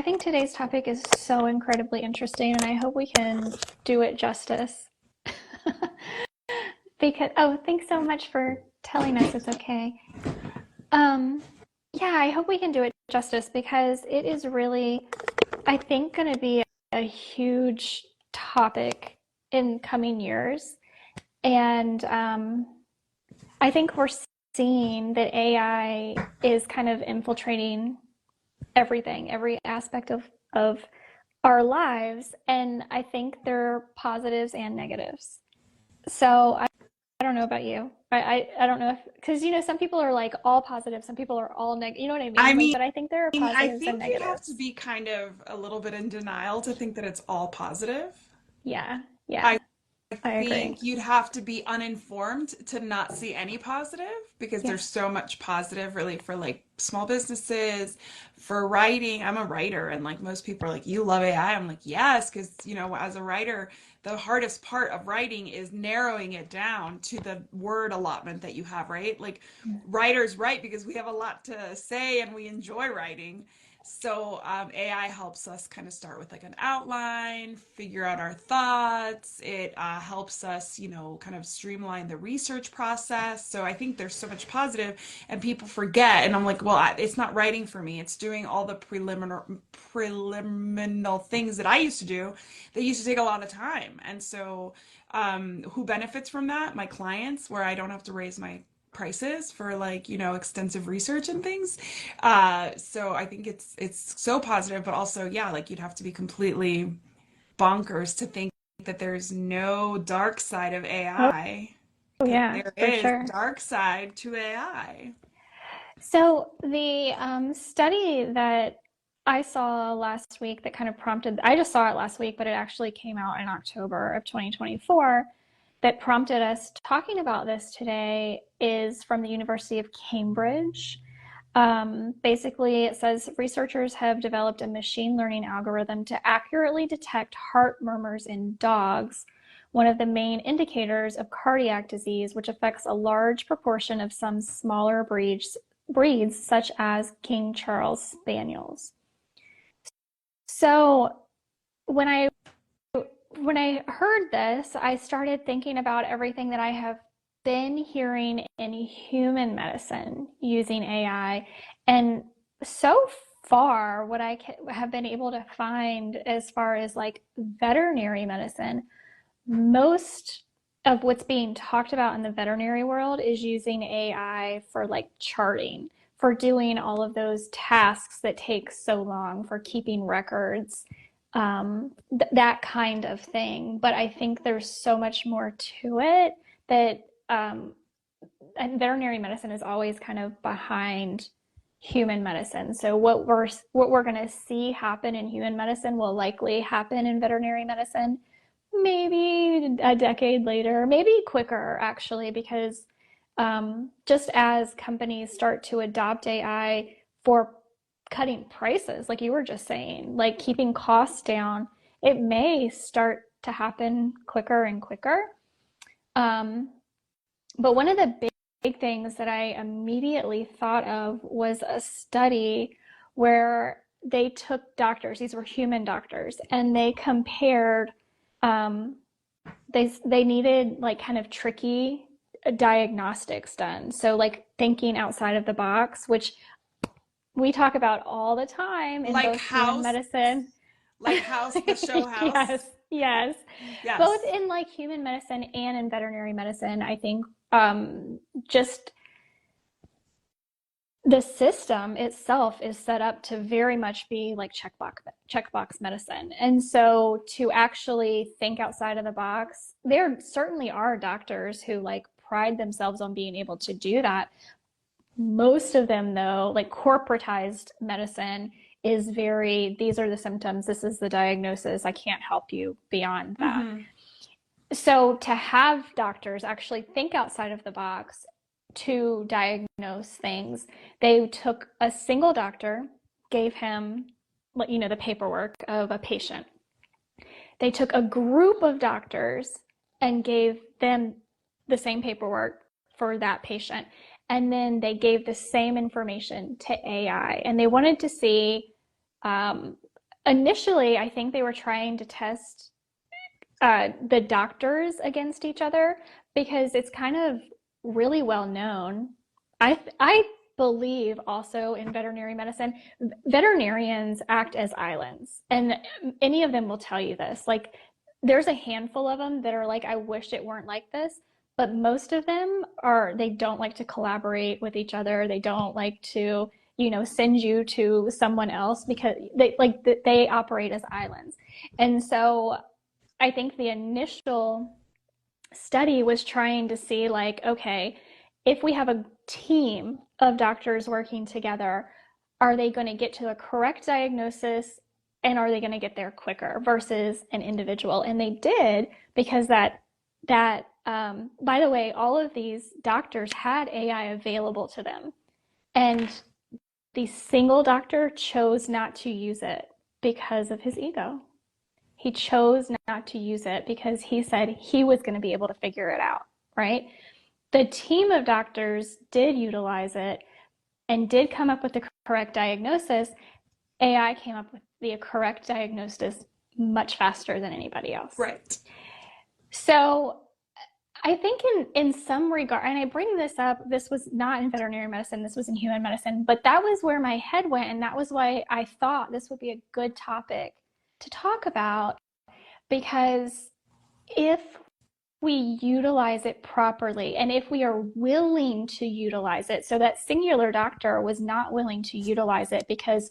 think today's topic is so incredibly interesting, and I hope we can do it justice. Because, oh, thanks so much for telling us it's okay. Um, yeah, I hope we can do it justice because it is really, I think, going to be a huge topic in coming years. And I think we're seeing that AI is kind of infiltrating everything, every aspect of our lives. And I think there are positives and negatives. So I don't know about you. I don't know if, because, some people are like all positive, some people are all negative. You know what I I mean? Like, mean, but I think there are I positives and think you'd have to negatives. be kind of a little bit in denial to think that it's all positive. Yeah. Yeah. I I agree. think you'd have to be uninformed to not see any positive because Yeah. there's so much positive really for like small businesses, for writing. I'm a writer and like most people are like, you love AI. I'm like, yes, because as a writer, the hardest part of writing is narrowing it down to the word allotment that you have, right? Like writers write because we have a lot to say and we enjoy writing. So AI helps us kind of start with like an outline, figure out our thoughts. It helps us, kind of streamline the research process. So I think there's so much positive, and people forget. And I'm like, well, it's not writing for me. It's doing all the preliminary things that I used to do that used to take a lot of time. And so, who benefits from that? My clients, where I don't have to raise my prices for like extensive research and things. So I think it's so positive, but also yeah, like you'd have to be completely bonkers to think that there's no dark side of Oh, AI, because yeah, there for is sure. dark side to AI. So the study that I saw last week that kind of prompted, I just saw it last week, but it actually came out in October of 2024 that prompted us talking about this today is from the University of Cambridge. Basically, it says researchers have developed a machine learning algorithm to accurately detect heart murmurs in dogs, one of the main indicators of cardiac disease, which affects a large proportion of some smaller breeds such as King Charles Spaniels. So when I when I heard this, I started thinking about everything that I have been hearing in human medicine using AI. And so far, what I have been able to find as far as like veterinary medicine, most of what's being talked about in the veterinary world is using AI for like charting, for doing all of those tasks that take so long, for keeping records, that kind of thing. But I think there's so much more to it that, and veterinary medicine is always kind of behind human medicine. So what we're going to see happen in human medicine will likely happen in veterinary medicine maybe a decade later, maybe quicker actually, because just as companies start to adopt AI for cutting prices, like you were just saying, like keeping costs down, it may start to happen quicker and quicker. Um, but one of the big things that I immediately thought of was a study where they took doctors, these were human doctors, and they compared, um, they needed like kind of tricky diagnostics done. So like thinking outside of the box, which we talk about all the time in Like both human House, medicine. like House, the show Yes, House. yes. Both Yes. in like human medicine and in veterinary medicine, I think just the system itself is set up to very much be like checkbox medicine. And so to actually think outside of the box, there certainly are doctors who like pride themselves on being able to do that. Most of them, though, like corporatized medicine is very, these are the symptoms, this is the diagnosis, I can't help you beyond that. Hmm. So to have doctors actually think outside of the box to diagnose things, they took a single doctor, gave him, the paperwork of a patient. They took a group of doctors and gave them the same paperwork for that patient. And then they gave the same information to AI. And they wanted to see initially, I think they were trying to test the doctors against each other because it's kind of really well known. I believe also in veterinary medicine, veterinarians act as islands, and any of them will tell you this. Like, there's a handful of them that are like, I wish it weren't like this, but most of them are, they don't like to collaborate with each other. They don't like to, send you to someone else because they operate as islands. And so I think the initial study was trying to see, like, okay, if we have a team of doctors working together, are they going to get to a correct diagnosis and are they going to get there quicker versus an individual? And they did, because by the way, all of these doctors had AI available to them, and the single doctor chose not to use it because of his ego. He chose not to use it because he said he was going to be able to figure it out, right? The team of doctors did utilize it and did come up with the correct diagnosis. AI came up with the correct diagnosis much faster than anybody else. Right. So I think in some regard, and I bring this up, this was not in veterinary medicine, this was in human medicine, but that was where my head went, and that was why I thought this would be a good topic to talk about, because if we utilize it properly and if we are willing to utilize it, so that singular doctor was not willing to utilize it because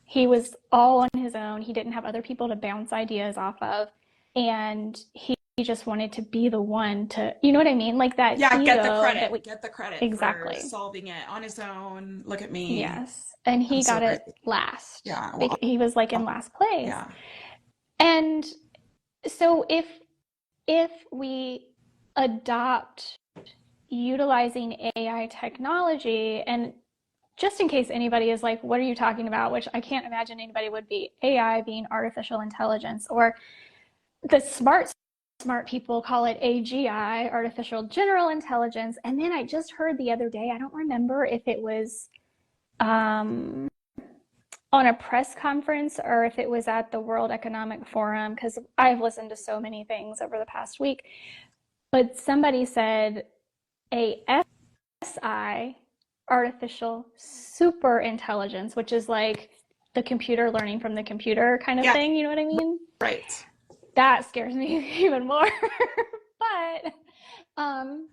he was all on his own, he didn't have other people to bounce ideas off of, and he just wanted to be the one to, you know what I mean? Like that Yeah, ego that we, get the credit for exactly. solving it on his own. Look at me. Yes. And I'm he so got great. it last. Yeah. Well, He was like in last place. yeah. And so if we adopt utilizing AI technology, and just in case anybody is like, what are you talking about? Which I can't imagine anybody would be. AI being artificial intelligence, or the smart people call it AGI, artificial general intelligence. And then I just heard the other day, I don't remember if it was um, on a press conference or if it was at the World Economic Forum, because I've listened to so many things over the past week, but somebody said a SI, artificial super intelligence, which is like the computer learning from the computer kind of Yeah. thing, you know what I mean? Right. That scares me even more. But um,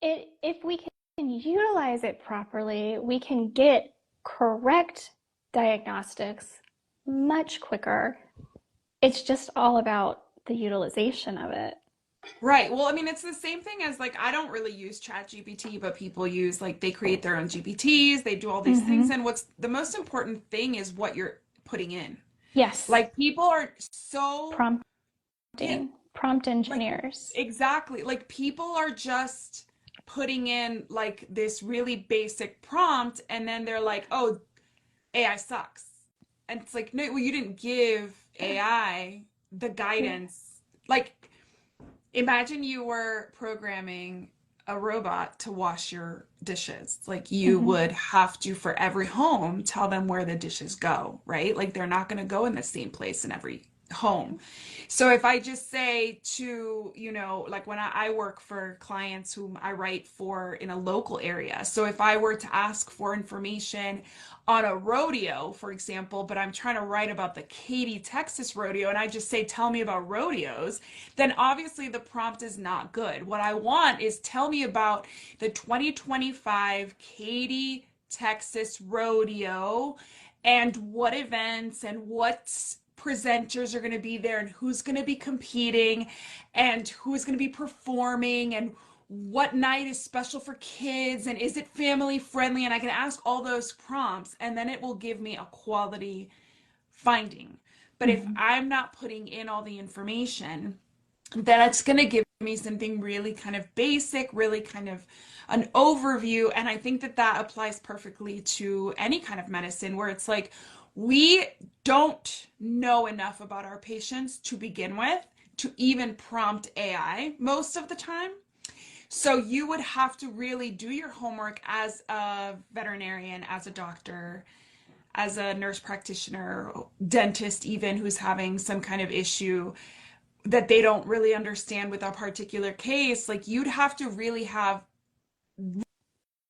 if we can utilize it properly, we can get correct diagnostics much quicker. It's just all about the utilization of it. Right. Well, I mean, it's the same thing as like I don't really use Chat GPT, but people use like they create their own GPTs, they do all these things, Mm-hmm. and what's the most important thing is what you're putting in. Yes. Like people are so yeah, Prompt like engineers. exactly. Like people are just putting in like this really basic prompt and then they're like, "Oh, AI sucks." And it's like, "No, well, you didn't give AI the guidance." Like imagine you were programming a robot to wash your dishes. Like you Mm-hmm. would have to, for every home, tell them where the dishes go, right? Like they're not going to go in the same place in every home. So if I just say to, like when I work for clients whom I write for in a local area. So if I were to ask for information on a rodeo, for example, but I'm trying to write about the Katy, Texas rodeo, and I just say, tell me about rodeos, then obviously the prompt is not good. What I want is tell me about the 2025 Katy, Texas rodeo and what events and what presenters are going to be there and who's going to be competing and who's going to be performing and what night is special for kids and is it family friendly, and I can ask all those prompts and then it will give me a quality finding. But if Mm-hmm. I'm not putting in all the information, then it's going to give me something really kind of basic, really kind of an overview. And I think that that applies perfectly to any kind of medicine where it's like we don't know enough about our patients to begin with to even prompt AI most of the time. So you would have to really do your homework as a veterinarian, as a doctor, as a nurse practitioner, dentist even, who's having some kind of issue that they don't really understand with a particular case, like you'd have to really have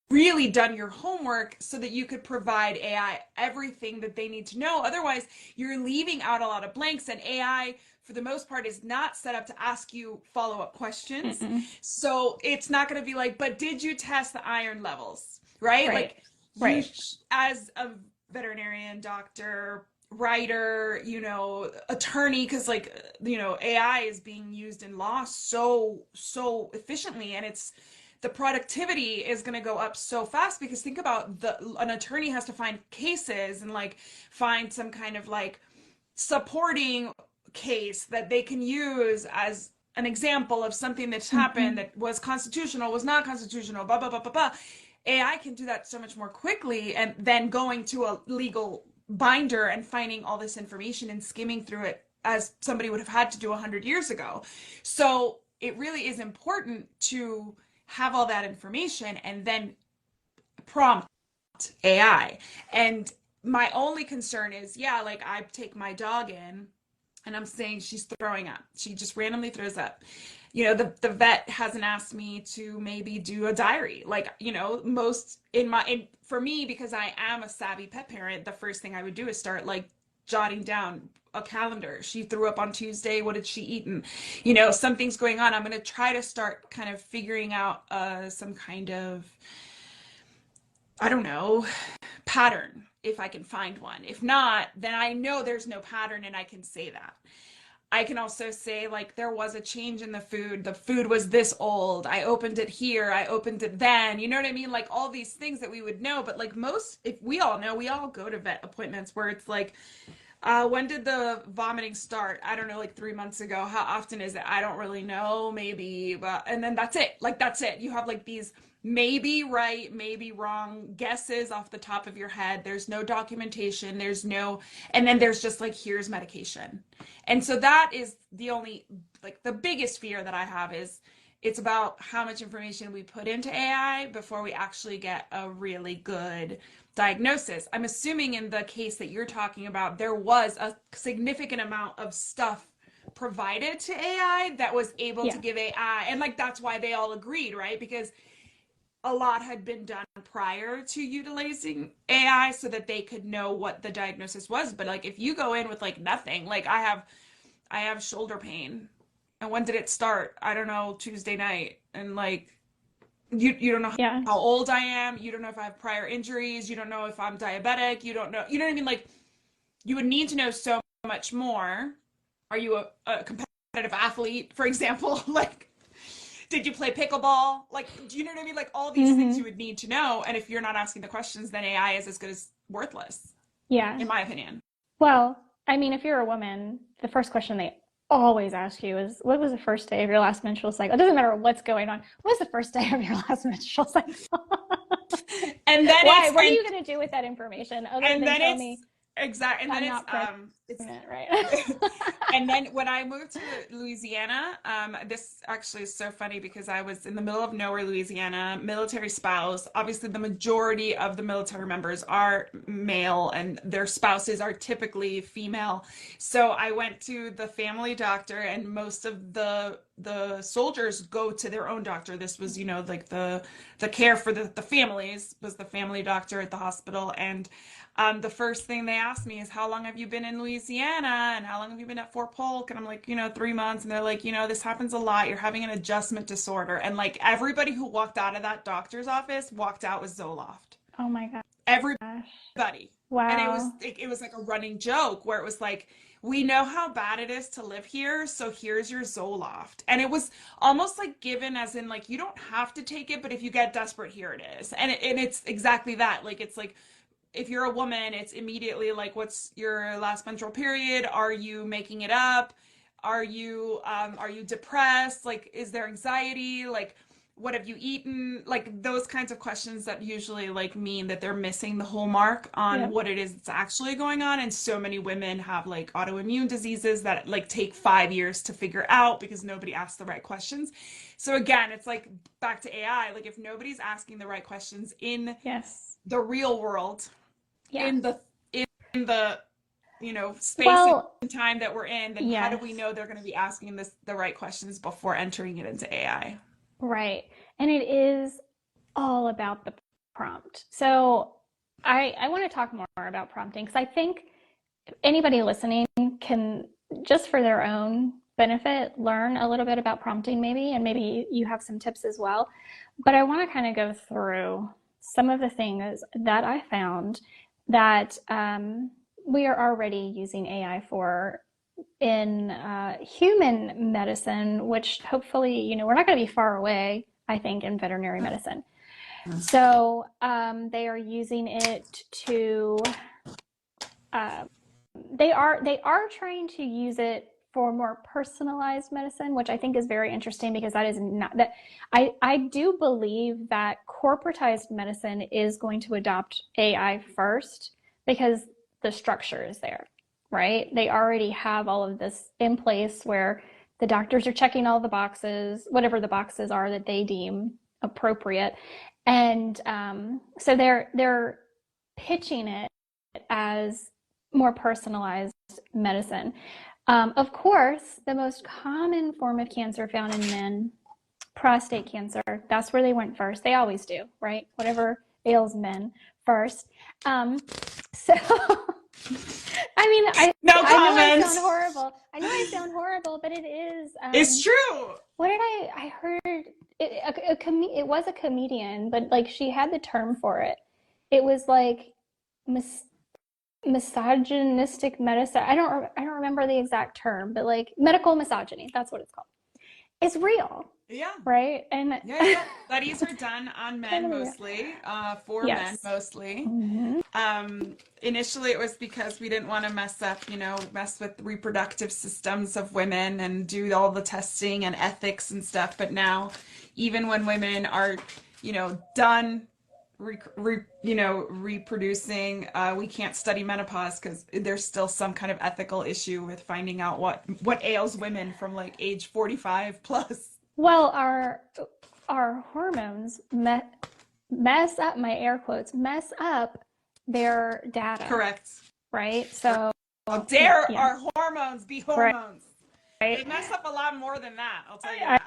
really done your homework so that you could provide AI everything that they need to know. Otherwise, you're leaving out a lot of blanks, and AI, for the most part, is not set up to ask you follow-up questions. Mm-mm. So it's not going to be like, but did you test the iron levels? Right? Right. Like you, Right. as a veterinarian, doctor, writer, attorney, because AI is being used in law so efficiently, and the productivity is going to go up so fast, because think about an attorney has to find cases and like find some kind of like supporting case that they can use as an example of something that's happened Mm-hmm. that was constitutional, was not constitutional, blah blah blah blah blah. AI can do that so much more quickly, and then going to a legal binder and finding all this information and skimming through it as somebody would have had to do 100 years ago. So it really is important to have all that information and then prompt AI. And my only concern is, yeah, like I take my dog in and I'm saying she's throwing up. She just randomly throws up. The vet hasn't asked me to maybe do a diary. Like, most for me, because I am a savvy pet parent, the first thing I would do is start like jotting down a calendar. She threw up on Tuesday. What did she eat? And, something's going on. I'm going to try to start kind of figuring out some kind of, I don't know, pattern if I can find one. If not, then I know there's no pattern and I can say that. I can also say, like, there was a change in the food. The food was this old. I opened it here. I opened it then. You know what I mean? Like, all these things that we would know. But, like, if we all know, we all go to vet appointments where it's like, when did the vomiting start? I don't know, like 3 months ago. How often is it? I don't really know. Maybe, but and then that's it. Like that's it. You have like these maybe right, maybe wrong guesses off the top of your head. There's no documentation. And then there's just like here's medication. And so that is the only like the biggest fear that I have is it's about how much information we put into AI before we actually get a really good diagnosis. I'm assuming in the case that you're talking about, there was a significant amount of stuff provided to AI that was able to Yeah. give AI. And like that's why they all agreed, right? Because a lot had been done prior to utilizing AI so that they could know what the diagnosis was. But like if you go in with like nothing, like I have shoulder pain. And when did it start? I don't know, Tuesday night. And like you don't know Yeah. how old I am. You don't know if I have prior injuries. You don't know if I'm diabetic. You don't know. You know what I mean? Like you would need to know so much more. Are you a competitive athlete, for example? Like, did you play pickleball? Like, do you know what I mean? Like all these things you Mm-hmm. would need to know. And if you're not asking the questions, then AI is as good as worthless, Yeah. in my opinion. Well, I mean, if you're a woman, the first question they always ask you is, what was the first day of your last menstrual cycle? It doesn't matter what's going on. What was the first day of your last menstrual cycle? And then Why? it's What are you going to do with that information other and than then tell it's me exact and then I'm not it's pregnant, right? and then when I moved to Louisiana, this actually is so funny because I was in the middle of nowhere, Louisiana, military spouse. Obviously, the majority of the military members are male and their spouses are typically female. So I went to the family doctor, and most of the soldiers go to their own doctor. This was, like the care for the families was the family doctor at the hospital. And the first thing they asked me is, how long have you been in Louisiana? And how long have you been at Fort Polk? And I'm like, 3 months. And they're like, this happens a lot. You're having an adjustment disorder. And like everybody who walked out of that doctor's office walked out with Zoloft. Oh my Everybody. gosh. And it was Wow. it was like a running joke where it was like, we know how bad it is to live here, so here's your Zoloft. And it was almost like given as in like you don't have to take it, but if you get desperate, here it is. And it's exactly that. Like it's like if you're a woman, it's immediately like, what's your last menstrual period? Are you making it up? Are you depressed? Like, is there anxiety? Like, what have you eaten? Like those kinds of questions that usually like mean that they're missing the whole mark on Yep. what it is that's actually going on. And so many women have like autoimmune diseases that like take 5 years to figure out because nobody asked the right questions. So again, it's like back to AI. Like if nobody's asking the right questions in Yes. the real world, Yeah. in the the, space Well, and time that we're in, then how do we yes, know they're going to be asking the right questions before entering it into AI? right. And it is all about the prompt. So I want to talk more about prompting because I think anybody listening can, just for their own benefit, learn a little bit about prompting maybe, and maybe you have some tips as well. But I want to kind of go through some of the things that I found that we are already using AI for in human medicine, which hopefully, we're not going to be far away, I think, in veterinary medicine. So they are using it to uh, they are trying to use it for more personalized medicine, which I think is very interesting because that is not that I do believe that corporatized medicine is going to adopt AI first because the structure is there, right? They already have all of this in place where the doctors are checking all the boxes, whatever the boxes are that they deem appropriate, and so they're pitching it as more personalized medicine. Of course, the most common form of cancer found in men, prostate cancer, that's where they went first. They always do, right? Whatever ails men first. So, I mean, No I know I sound comments. horrible. I know I sound horrible, but it is. It's true. What did I heard? It was a comedian, but like she had the term for it. It was like mis- misogynistic medicine. I don't remember the exact term, but like medical misogyny. That's what it's called. It's real, Yeah. right? And Yeah, yeah. Studies are done on men totally real. mostly, for men Yes. mostly. Mm-hmm. Initially, it was because we didn't want to mess with the reproductive systems of women and do all the testing and ethics and stuff. But now, even when women are, done, reproducing, we can't study menopause because there's still some kind of ethical issue with finding out what ails women from like age 45 plus. Well, our hormones mess up, my air quotes, mess up their data, Correct. right? Correct. So How dare yeah, our hormones be right. hormones? They mess up a lot more than that, I'll tell you I,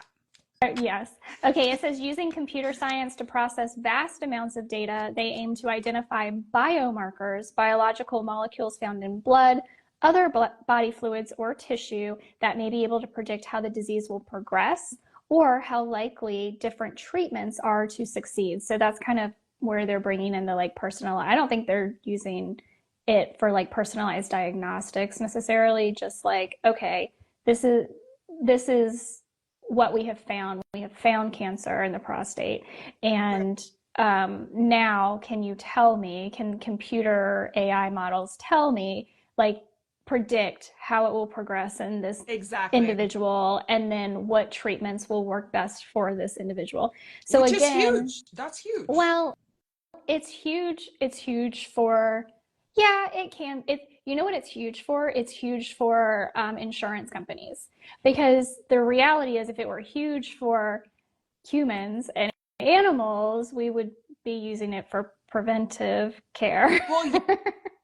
that. yes. Okay, it says using computer science to process vast amounts of data, they aim to identify biomarkers, biological molecules found in blood, other body fluids, or tissue that may be able to predict how the disease will progress or how likely different treatments are to succeed. So that's kind of where they're bringing in the like personal. I don't think they're using it for like personalized diagnostics necessarily, just like, okay, this is this is what we have found. We have found cancer in the prostate. Right. And now, can you tell me, can computer AI models tell me, like, predict how it will progress in this Exactly. individual and then what treatments will work best for this individual? So, Which is again, huge. That's huge. well, it's huge. It's huge for, yeah, it can. You know what it's huge for? It's huge for insurance companies because the reality is, if it were huge for humans and animals, we would be using it for preventive care. Well,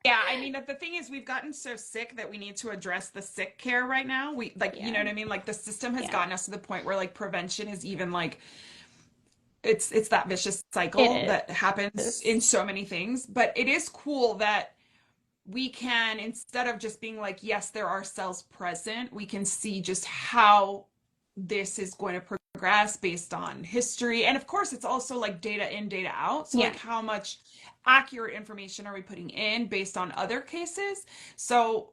yeah, I mean, the thing is, we've gotten so sick that we need to address the sick care right now. We like, you know Yeah, what I mean? Like the system has yeah, gotten us to the point where like prevention is even like it's that vicious cycle it that happens is. in so many things. But it is cool that we can, instead of just being like, yes, there are cells present, we can see just how this is going to progress based on history. And of course, it's also like data in, data out. So, Yeah, like, how much accurate information are we putting in based on other cases? So,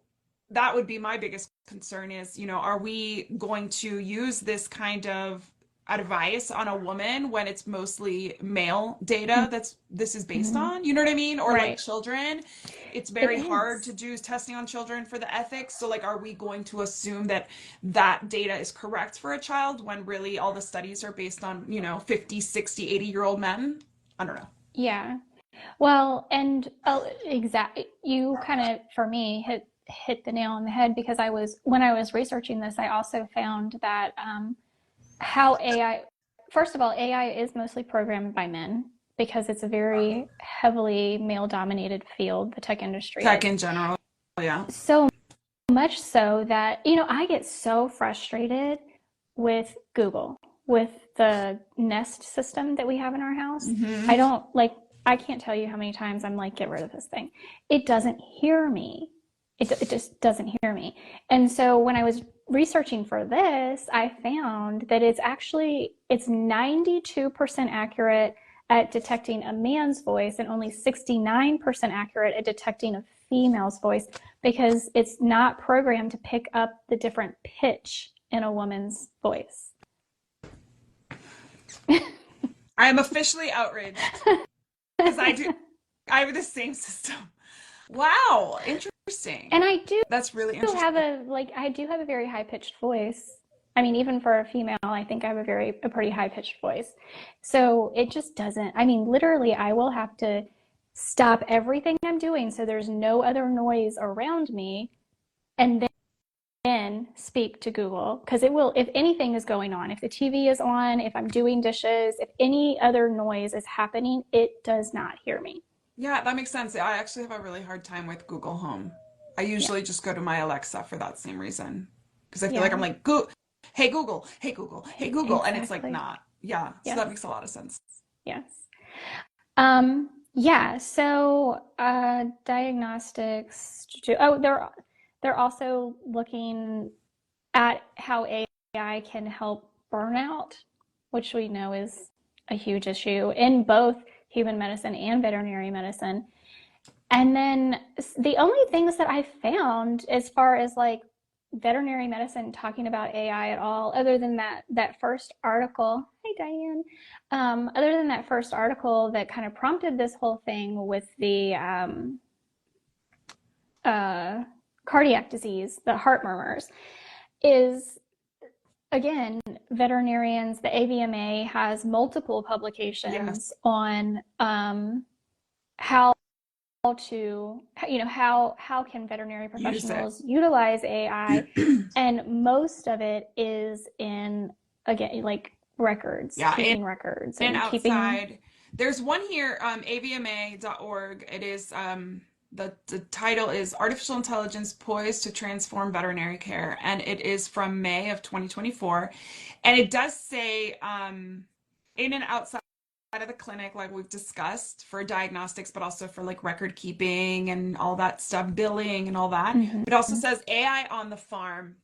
that would be my biggest concern is, are we going to use this kind of advice on a woman when it's mostly male data this is based mm-hmm. on, you know what I mean? Or like Right. children. It's It very hard to is. do testing on children for the ethics. So like, are we going to assume that that data is correct for a child when really all the studies are based on, 50, 60, 80-year-old men? I don't know. Yeah. Well, and exactly, you kind of, for me, hit the nail on the head because when I was researching this, I also found that how AI, first of all, AI is mostly programmed by men. because it's a very heavily male dominated field, the tech industry Tech is. in general. Yeah. So much so that, I get so frustrated with Google, with the Nest system that we have in our house. Hmm. I don't like, I can't tell you how many times I'm like, get rid of this thing. It doesn't hear me. It just doesn't hear me. And so when I was researching for this, I found that it's 92% accurate at detecting a man's voice and only 69% accurate at detecting a female's voice because it's not programmed to pick up the different pitch in a woman's voice. I am officially outraged because I have the same system. Wow, interesting. And That's really interesting. I do have a very high pitched voice. I mean, even for a female, I think I have a pretty high pitched voice. So it just doesn't, I mean, literally, I will have to stop everything I'm doing so there's no other noise around me and then speak to Google because it will, if anything is going on, if the TV is on, if I'm doing dishes, if any other noise is happening, it does not hear me. Yeah, that makes sense. I actually have a really hard time with Google Home. I Yeah. usually just go to my Alexa for that same reason. Because I feel like I'm Yeah. like, Go, hey Google, hey Google, hey Google, and it's like Exactly. not. Yeah, so Yes. that makes a lot of sense. Yes. Yeah, so diagnostics. Oh, they're also looking at how AI can help burnout, which we know is a huge issue in both human medicine and veterinary medicine. And then the only things that I found as far as like veterinary medicine talking about AI at all, other than that first article, hey Diane, other than that first article that kind of prompted this whole thing with the uh, cardiac disease, the heart murmurs, is again veterinarians. The AVMA has multiple Yes, publications on how to how can veterinary use it. professionals utilize AI, and most of it is in again like records, Yeah, in keeping records and and keeping. outside. There's one here, avma.org. It is the title is Artificial Intelligence Poised to Transform Veterinary Care, and it is from May of 2024. And it does say in and outside of the clinic, like we've discussed, for diagnostics, but also for like record keeping and all that stuff, billing and all that. Mhm. It also says AI on the farm.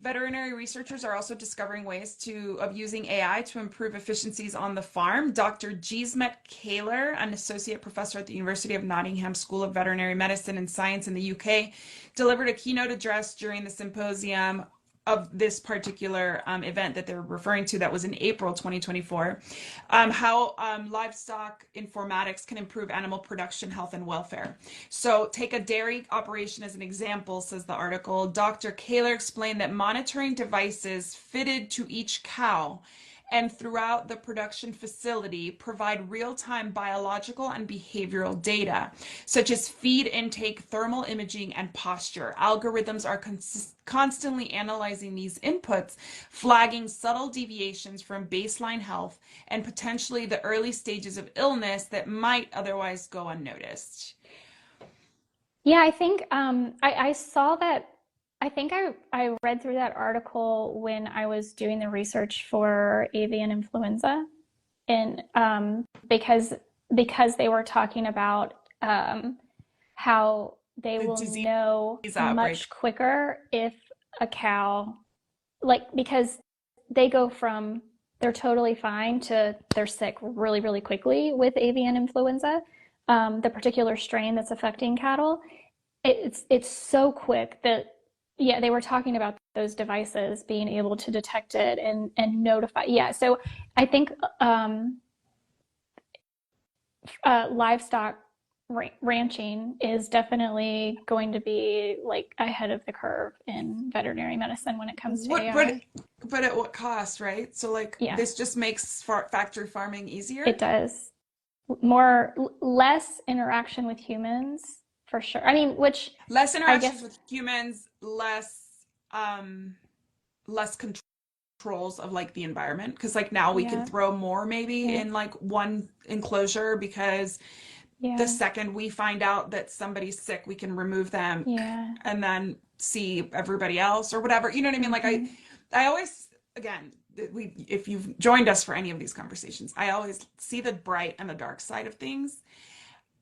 Veterinary researchers are also discovering ways of using AI to improve efficiencies on the farm. Dr. Gismet Kaler, an associate professor at the University of Nottingham School of Veterinary Medicine and Science in the UK, delivered a keynote address during the symposium of this particular event that they're referring to that was in April 2024, how livestock informatics can improve animal production, health, and welfare. So take a dairy operation as an example, says the article. Dr. Kaler explained that monitoring devices fitted to each cow and throughout the production facility provide real-time biological and behavioral data, such as feed intake, thermal imaging, and posture. Algorithms are constantly analyzing these inputs, flagging subtle deviations from baseline health and potentially the early stages of illness that might otherwise go unnoticed. Yeah, I think I saw that. I think I read through that article when I was doing the research for avian influenza, and because they were talking about how they The will disease know outbreak. much quicker if a cow, like, because they go from they're totally fine to they're sick really, really quickly with avian influenza, the particular strain that's affecting cattle. It's so quick that, yeah, they were talking about those devices being able to detect it and notify. Yeah, so I think livestock ranching is definitely going to be like ahead of the curve in veterinary medicine when it comes to What, AI. but at what cost, right? So like Yeah, this just makes factory farming it easier. does. More less interaction with humans for sure. I mean, which Less I interactions guess with humans, less less control. controls of like the environment, because like now we can Yeah. throw more maybe Yeah. in like one enclosure, because the Yeah. second we find out that somebody's sick, we can remove them Yeah. and then see everybody else or whatever. You know what I mean? Like Mm-hmm. I always, again, if you've joined us for any of these conversations, I always see the bright and the dark side of things.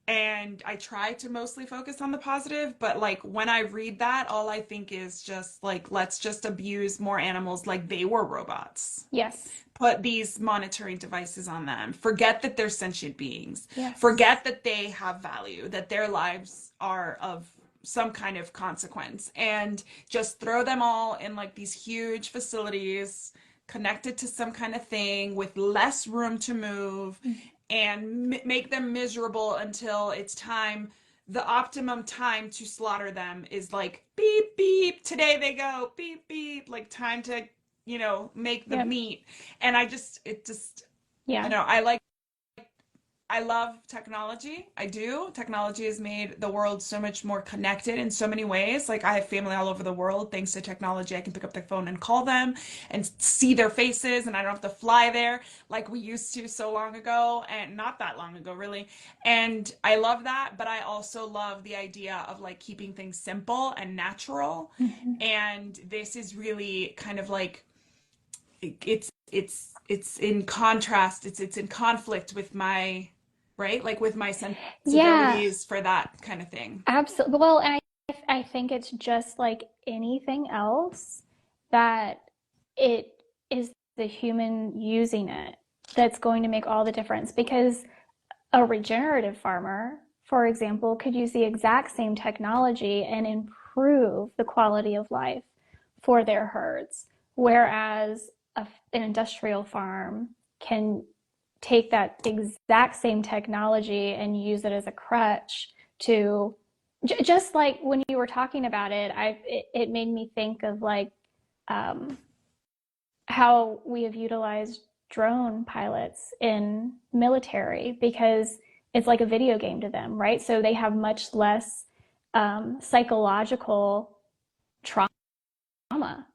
And I try to mostly focus on the positive, but like when I read that, all I think is just like, let's just abuse more animals like they were robots. Yes. Put these monitoring devices on them. Forget that they're sentient beings. Yes. Forget that they have value, that their lives are of some kind of consequence, and just throw them all in like these huge facilities connected to some kind of thing with less room to move, and make them miserable until it's time. The optimum time to slaughter them is like beep beep, today they go, beep beep, like time to, make the Yep. meat. And it just, I Yeah. know, I love technology. I do. Technology has made the world so much more connected in so many ways. Like I have family all over the world. Thanks to technology, I can pick up their phone and call them and see their faces, and I don't have to fly there like we used to so long ago, and not that long ago, really. And I love that, but I also love the idea of like keeping things simple and natural. Mm-hmm. And this is really kind of like it's in contrast, it's in conflict with my, right, like with my Yeah. sensibilities for that kind of thing. Absolutely. Well, and I think it's just like anything else that it is the human using it that's going to make all the difference, because a regenerative farmer, for example, could use the exact same technology and improve the quality of life for their herds, whereas an industrial farm can take that exact same technology and use it as a crutch to, just like when you were talking about it, it made me think of like um, how we have utilized drone pilots in military, because it's like a video game to them, right? So they have much less psychological trauma,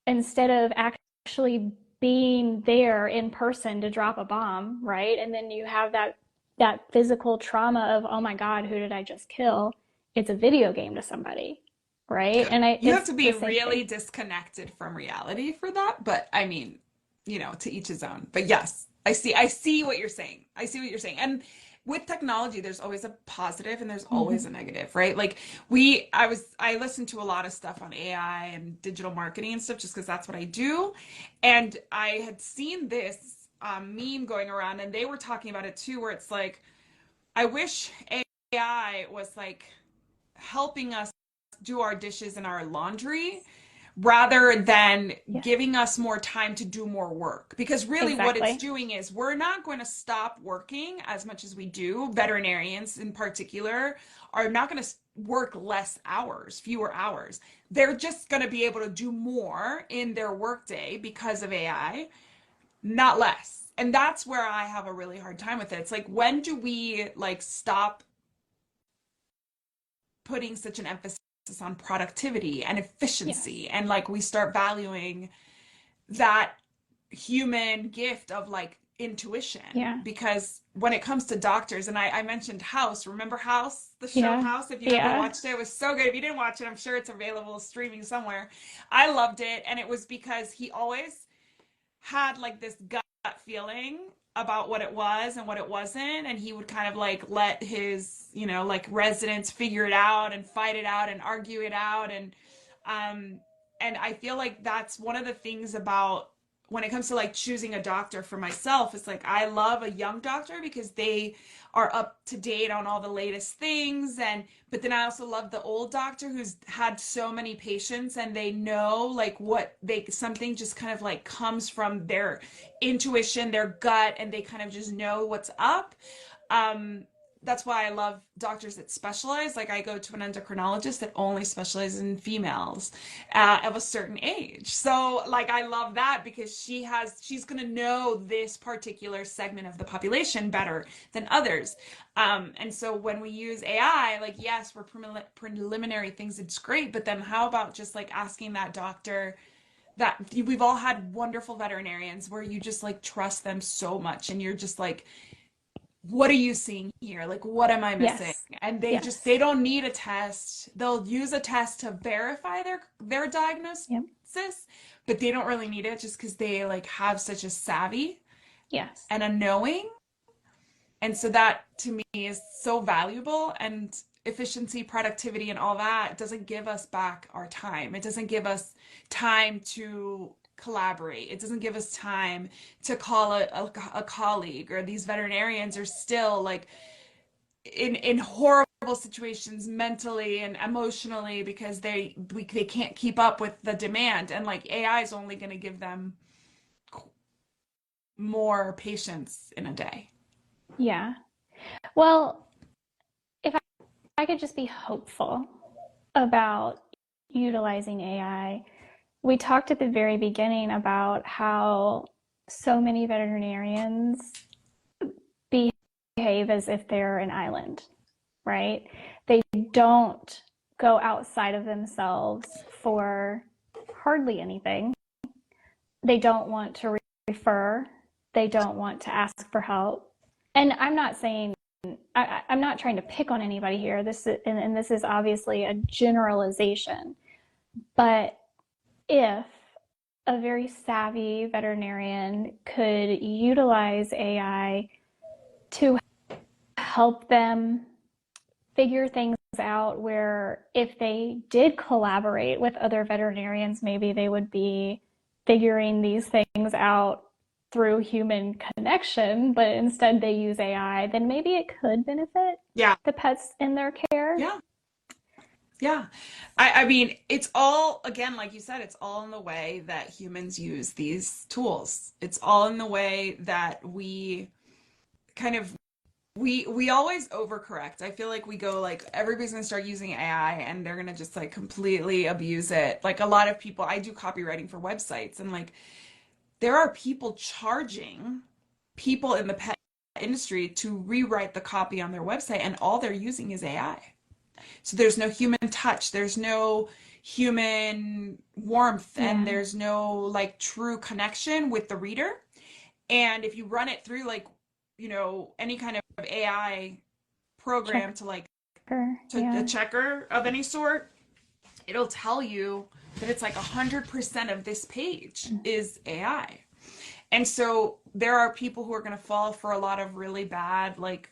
instead of actually being there in person to drop a bomb, right? And then you have that physical trauma of, oh my god, who did I just kill? It's a video game to somebody, right? And You have it's to the be same really thing. disconnected from reality for that, but I mean, to each his own. But yes, I see what you're saying. I see what you're saying. And with technology, there's always a positive and there's always Mm-hmm. a negative, right? Like I listened to a lot of stuff on AI and digital marketing and stuff just because that's what I do. And I had seen this meme going around, and they were talking about it too, where it's like, I wish AI was like helping us do our dishes and our laundry rather than Yeah, giving us more time to do more work. Because really, what it's exactly. doing is we're not going to stop working as much as we do. Veterinarians, in particular, are not going to work less hours, fewer hours. They're just going to be able to do more in their workday because of AI, not less. And that's where I have a really hard time with it. It's like, when do we like stop putting such an emphasis on productivity and efficiency, Yes. and like we start valuing that human gift of like intuition? Yeah. Because when it comes to doctors, and I mentioned House, remember House, the show Yeah. House? If you ever Yeah. watched it, it was so good. If you didn't watch it, I'm sure it's available streaming somewhere. I loved it, and it was because he always had like this gut feeling about what it was and what it wasn't, and he would kind of like let his like residents figure it out and fight it out and argue it out. Um and I feel like that's one of the things about when it comes to like choosing a doctor for myself. It's like I love a young doctor because they are up to date on all the latest things, and but then I also love the old doctor who's had so many patients, and they know like what they, something just kind of like comes from their intuition, their gut, and they kind of just know what's up. um that's why I love doctors that specialize. Like I go to an endocrinologist that only specializes in females of a certain age. So like I love that because she's going to know this particular segment of the population better than others. And so when we use AI, like yes, for preliminary things, it's great. But then how about just like asking that doctor that we've all had wonderful veterinarians where you just like trust them so much and you're just like, what are you seeing here? Like, what am I missing? Yes. And Yes. they don't need a test. They'll use a test to verify their diagnosis, Yep. but they don't really need it just because they like have such a savvy Yes. and a knowing. And so that to me is so valuable, and efficiency, productivity, and all that doesn't give us back our time. It doesn't give us time to collaborate. It doesn't give us time to call a colleague, or these veterinarians are still like in horrible situations mentally and emotionally because they can't keep up with the demand, and like AI is only going to give them more patience in a day. Yeah. Well, if I could just be hopeful about utilizing AI, we talked at the very beginning about how so many veterinarians behave as if they're an island, right? They don't go outside of themselves for hardly anything. They don't want to refer, they don't want to ask for help. And I'm not saying, I'm not trying to pick on anybody here. And this is obviously a generalization. But if a very savvy veterinarian could utilize AI to help them figure things out, where if they did collaborate with other veterinarians, maybe they would be figuring these things out through human connection, but instead they use AI, then maybe it could benefit Yeah. the pets in their care. Yeah. Yeah. I mean, it's all, again, like you said, it's all in the way that humans use these tools. It's all in the way that we kind of we always overcorrect. I feel like we go like everybody's gonna start using AI and they're gonna just like completely abuse it. Like a lot of people, I do copywriting for websites, and like there are people charging people in the pet industry to rewrite the copy on their website, and all they're using is AI. So there's no human touch, there's no human warmth, and Yeah. there's no like true connection with the reader. And if you run it through like, any kind of AI program Checker. to like to a Yeah. checker of any sort, it'll tell you that it's like 100% of this page is AI. And so there are people who are going to fall for a lot of really bad like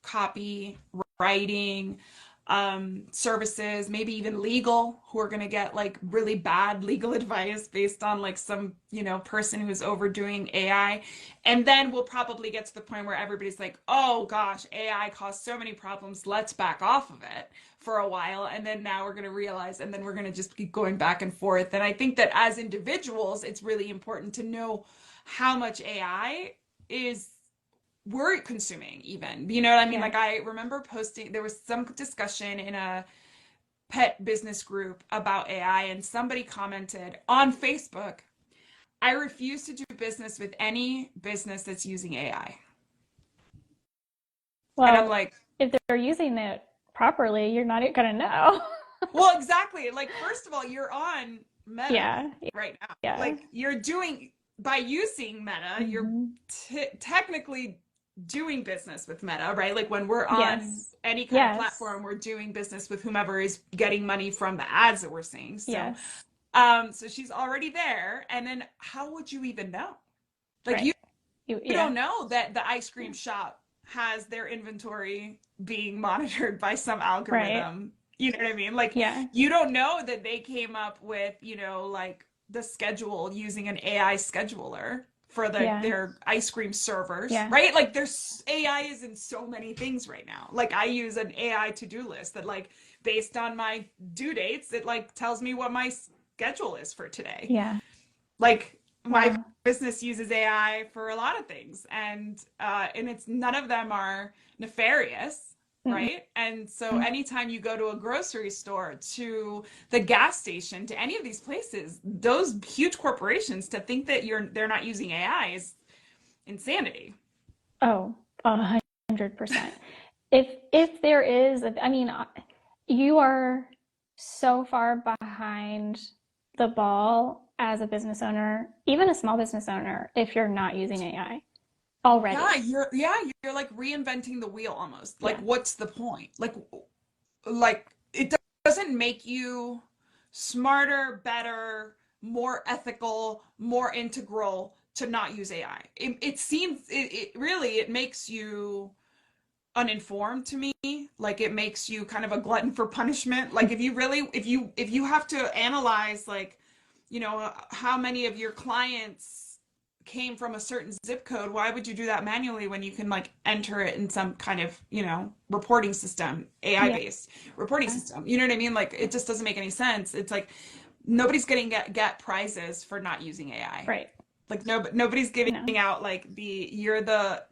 copy writing services, maybe even legal, who are going to get like really bad legal advice based on like some person who's overdoing AI. And then we'll probably get to the point where everybody's like, oh gosh, AI caused so many problems, let's back off of it for a while. And then now we're going to realize, and then we're going to just keep going back and forth. And I think that as individuals, it's really important to know how much AI is we're consuming, even, you know what I mean? Yeah. Like I remember posting, there was some discussion in a pet business group about AI, and somebody commented on Facebook, I refuse to do business with any business that's using AI. And I'm Well, like, if they're using it properly, you're not going to know. well, exactly. Like, first of all, you're on Meta Yeah. right now. Yeah. Like, you're doing, by using Meta, you're Mm-hmm. technically doing business with Meta, right? Like, when we're on Yes. any kind of Yes. platform, we're doing business with whomever is getting money from the ads that we're seeing. So, Yes. so she's already there. And then how would you even know? Like, Right. you Yeah. don't know that the ice Yeah. cream shop has their inventory being monitored by some Right. algorithm. You know what I mean? Like, Yeah. you don't know that they came up with, like the schedule using an AI scheduler for Yeah. their ice cream servers, Yeah. right? Like, there's AI is in so many things right now. Like, I use an AI to-do list that, like, based on my due dates, it like tells me what my schedule is for today. Yeah. Like, my Wow. business uses AI for a lot of things, and it's none of them are nefarious, Mm-mm. right? And so anytime you go to a grocery store, to the gas station, to any of these places, those huge corporations, to think that they're not using AI is insanity. Oh, 100%. If there is, I mean, you are so far behind the ball. as a business owner, even a small business owner, if you're not using AI Yeah, already. you're like reinventing the wheel almost. Like Yeah. what's the point? Like it doesn't make you smarter, better, more ethical, more integral to not use AI. It seems it really it makes you uninformed to me. Like it makes you kind of a glutton for punishment. Like if you have to analyze like, how many of your clients came from a certain zip code, why would you do that manually when you can like enter it in some kind of, reporting system, AI Yeah. based reporting system. You know what I mean? Like it just doesn't make any sense. It's like nobody's getting get prizes for not using AI. Right. Like nobody's giving No. out like you're the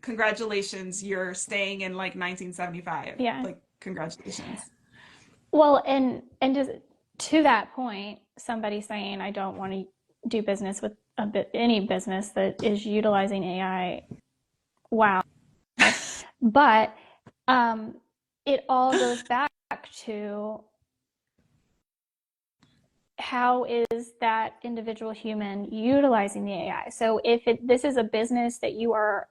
congratulations, you're staying in like 1975. Yeah. Like congratulations. Well, and just to that point, somebody saying I don't want to do business with any business that is utilizing AI. Wow. But um, it all goes back to how is that individual human utilizing the AI? So if this is a business that you are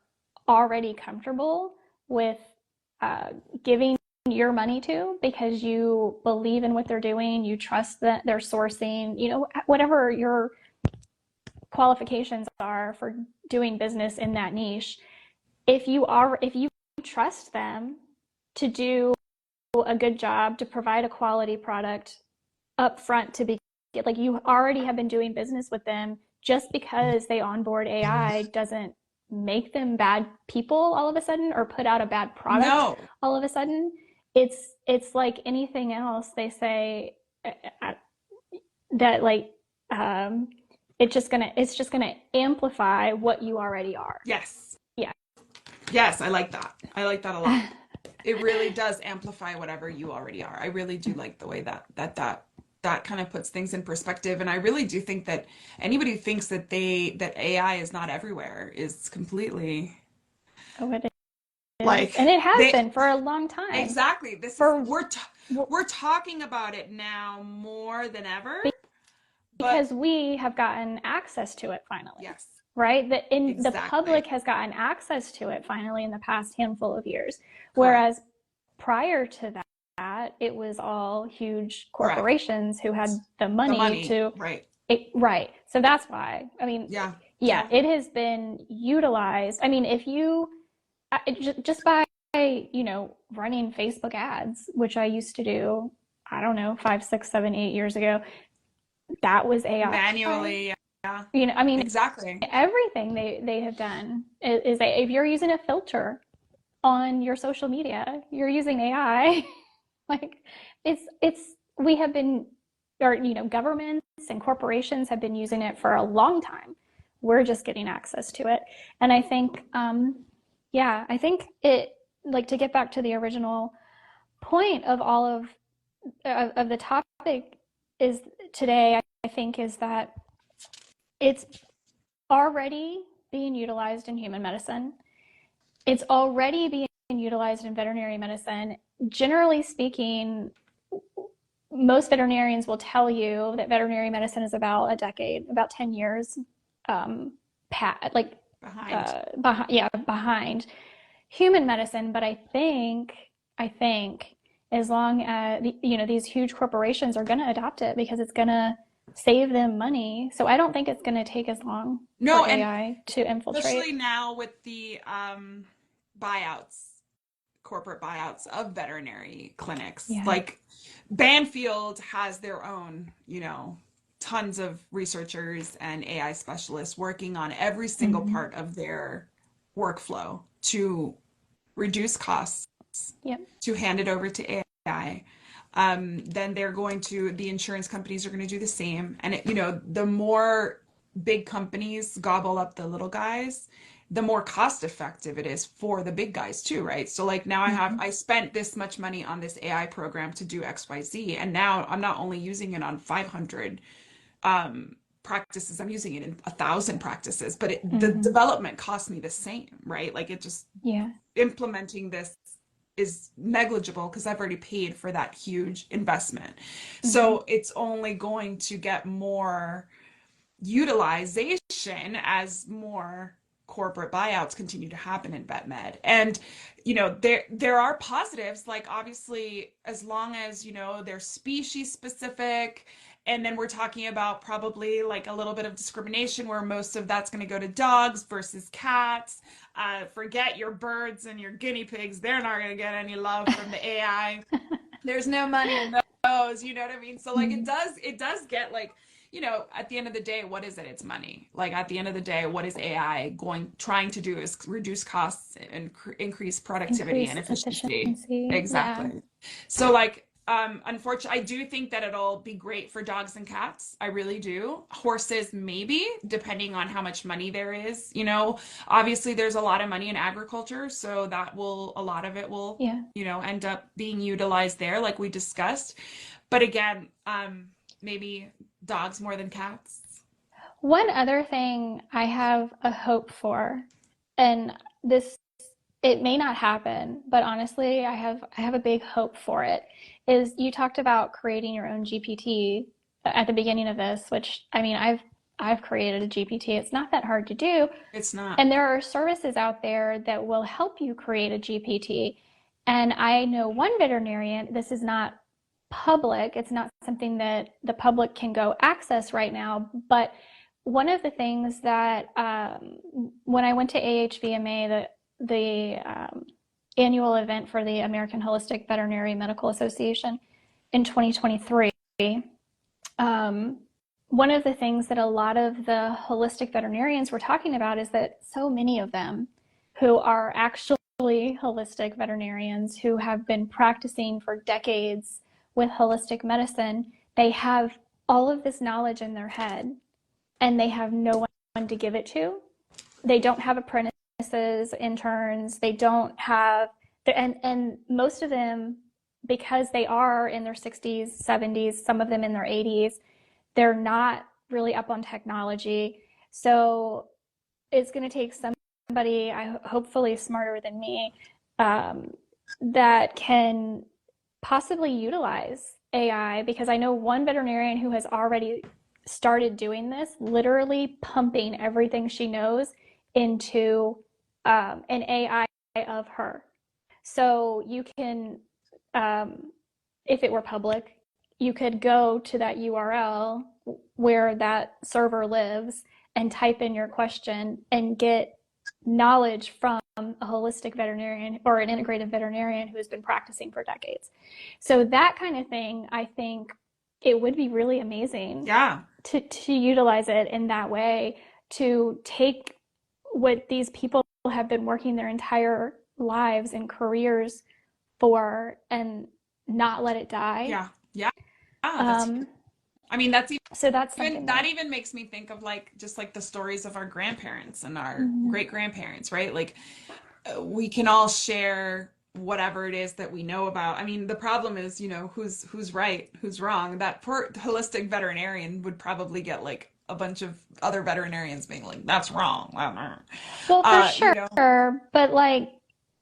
already comfortable with uh, giving your money to because you believe in what they're doing, you trust that they're sourcing, whatever your qualifications are for doing business in that niche, if you trust them to do a good job, to provide a quality product up front to be like you already have been doing business with them, just because they onboard AI doesn't make them bad people all of a sudden or put out a bad product No. all of a sudden. It's like anything else they say, uh, that like um it's just gonna amplify what you already are. Yes. Yeah. Yes, I like that. I like that a lot. It really does amplify whatever you already are. I really do like the way that kind of puts things in perspective. And I really do think that anybody who thinks that AI is not everywhere is completely Oh, it is, like and it has they been for a long time. exactly. This is For we're talking about it now more than ever, but because we have gotten access to it finally, yes, right? The exactly. public has gotten access to it finally in the past handful of years, Correct. whereas prior to that, it was all huge Correct. corporations who had the The money money, to right. right. So that's why. I mean, Yeah. yeah, Yeah. it has been utilized. I mean, if you just by running Facebook ads, which I used to do, I don't know, 5, 6, 7, 8 years ago, that was AI. Manually, yeah. I mean, Exactly. everything they have done is if you're using a filter on your social media, you're using AI. Like it's we have been, or governments and corporations have been using it for a long time. We're just getting access to it, and I think, yeah, I think it, like, to get back to the original point of all of the topic is today, I think, is that it's already being utilized in human medicine. It's already being utilized in veterinary medicine. Generally speaking, most veterinarians will tell you that veterinary medicine is about a decade, about 10 years, like, Behind. behind, yeah, behind human medicine. But I think as long as these huge corporations are going to adopt it because it's going to save them money. So I don't think it's going to take as long for No, and AI to infiltrate. especially now with the buyouts, corporate buyouts of veterinary clinics. Yeah. Like Banfield has their own, tons of researchers and AI specialists working on every single Mm-hmm. part of their workflow to reduce costs, Yep. to hand it over to AI. Then the insurance companies are going to do the same. And the more big companies gobble up the little guys, the more cost effective it is for the big guys too, right? So like now Mm-hmm. I spent this much money on this AI program to do XYZ, and now I'm not only using it on 500 practices, I'm using it in 1,000 practices, but the Mm-hmm. development cost me the same, right? Like it just Yeah. implementing this is negligible because I've already paid for that huge investment. Mm-hmm. So it's only going to get more. utilization as more corporate buyouts continue to happen in vet med. And there are positives, like obviously as long as they're species specific, and then we're talking about probably like a little bit of discrimination where most of that's going to go to dogs versus cats. Forget your birds and your guinea pigs, they're not going to get any love from the AI. There's no money in those, you know what I mean? So like it does get like, at the end of the day, what is it? It's money. Like at the end of the day, what is AI trying to do is reduce costs and increase productivity and Increase efficiency. efficiency. Yeah. Exactly. So like, unfortunately, I do think that it'll be great for dogs and cats. I really do. Horses, maybe, depending on how much money there is. Obviously there's a lot of money in agriculture, so a lot of it will, Yeah. end up being utilized there, like we discussed. But again, maybe dogs more than cats. One other thing I have a hope for, and this it may not happen, but honestly, I have a big hope for it, is you talked about creating your own GPT at the beginning of this, which I mean, I've created a GPT. It's not that hard to do, It's not. and there are services out there that will help you create a GPT. And I know one veterinarian, this is not public, it's not something that the public can go access right now, but one of the things that when I went to AHVMA, the annual event for the American Holistic Veterinary Medical Association in 2023, um, one of the things that a lot of the holistic veterinarians were talking about is that so many of them who are actually holistic veterinarians who have been practicing for decades with holistic medicine, they have all of this knowledge in their head and they have no one to give it to. They don't have apprentices, interns, they don't have, and most of them, because they are in their 60s, 70s, some of them in their 80s, they're not really up on technology. So it's going to take somebody, hopefully smarter than me, that can possibly utilize AI, because I know one veterinarian who has already started doing this, literally pumping everything she knows into an AI of her. So you can, if it were public, you could go to that URL where that server lives and type in your question and get knowledge from a holistic veterinarian or an integrative veterinarian who has been practicing for decades. So that kind of thing, I think it would be really amazing Yeah. to utilize it in that way, to take what these people have been working their entire lives and careers for and not let it die. Yeah. Yeah. That's Um, I mean, that's so that's even something that that, even makes me think of like just like the stories of our grandparents and our mhm. great grandparents, right? Like we can all share whatever it is that we know about. I mean, the problem is, who's right, who's wrong. That poor holistic veterinarian would probably get like a bunch of other veterinarians being like, "That's wrong." Well, for You sure, know, but like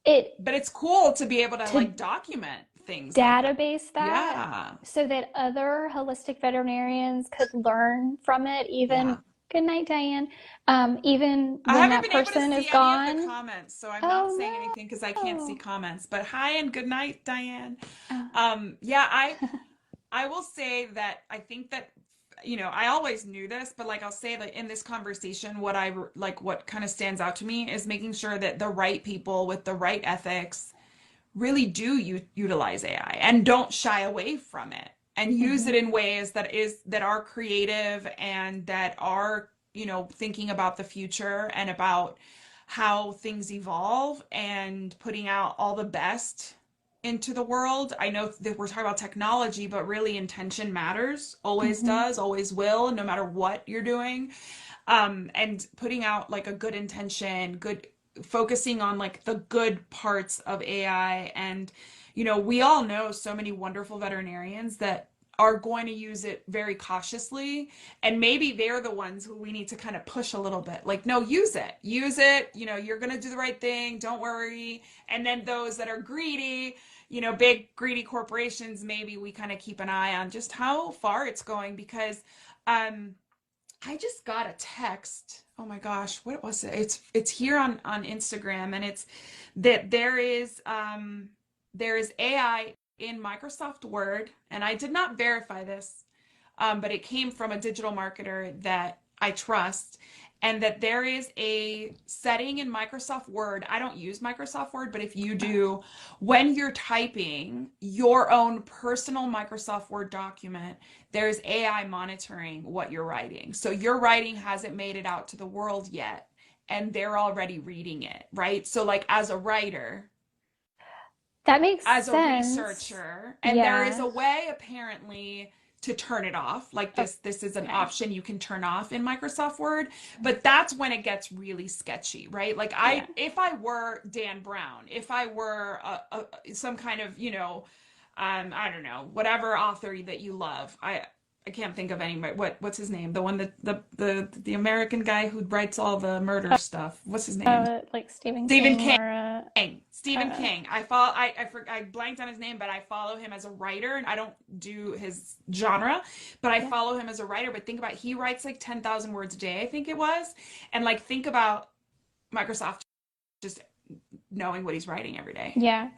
it but it's cool to be able to to like document things like that. database that Yeah. so that other holistic veterinarians could learn from it, even, Yeah. good night, Diane, even I when haven't that been able to person is see any of the gone. comments, so I'm not saying Oh anything because I can't see no. comments. But hi and good night, Diane. Oh. Yeah, I will say that I think that I always knew this, but like I'll say that in this conversation, what kind of stands out to me is making sure that the right people with the right ethics really do utilize AI and don't shy away from it and use it Mhm. in ways that are creative and that are, thinking about the future and about how things evolve and putting out all the best into the world. I know that we're talking about technology, but really intention matters, always Mhm. does, always will, no matter what you're doing. And putting out like a good intention, good focusing on like the good parts of AI. And we all know so many wonderful veterinarians that are going to use it very cautiously, and maybe they're the ones who we need to kind of push a little bit, like, no, use it, you're going to do the right thing, don't worry. And then those that are greedy, big greedy corporations, maybe we kind of keep an eye on just how far it's going, because um I just got a text. Oh my gosh, what was it? It's here on Instagram, and it's that there is AI in Microsoft Word, and I did not verify this, but it came from a digital marketer that I trust, and that there is a setting in Microsoft Word. I don't use Microsoft Word, but if you do, when you're typing your own personal Microsoft Word document, there's AI monitoring what you're writing. So your writing hasn't made it out to the world yet, and they're already reading it, right? So, like, as a writer, That makes as a sense. researcher, and there is Yeah. a way apparently to turn it off. Like, this is an Okay. option you can turn off in Microsoft Word, but that's when it gets really sketchy, right? Like, Yeah. if I were Dan Brown, if I were some kind of, I don't know, whatever author that you love, I can't think of anybody. What's his name? The one that the American guy who writes all the murder stuff. What's his name? Like Stephen Stephen King King. or Stephen uh, King. I follow. I blanked on his name, but I follow him as a writer, and I don't do his genre, but I yeah. follow him as a writer. But think about, he writes like 10,000 words a day, I think it was, and like think about Microsoft just knowing what he's writing every day. Yeah.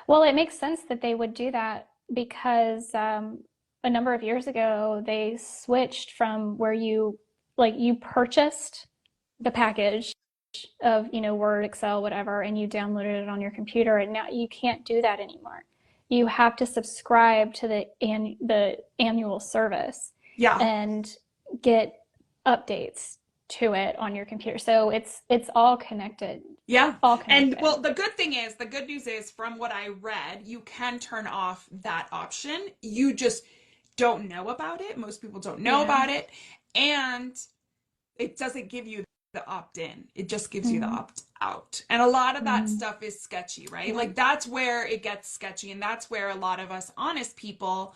Well, it makes sense that they would do that because a number of years ago they switched from where you purchased the package of, Word, Excel, whatever, and you downloaded it on your computer, and now you can't do that anymore. You have to subscribe to the annual service Yeah, and get updates to it on your computer. So it's all connected, yeah. all And connected. well, the good news is, from what I read, you can turn off that option. You just don't know about it. Most people don't know Yeah. about it, and it doesn't give you the opt in, it just gives you the Mm-hmm. opt out. And a lot of that Mm-hmm. stuff is sketchy, right? Yeah. Like, that's where it gets sketchy. And that's where a lot of us honest people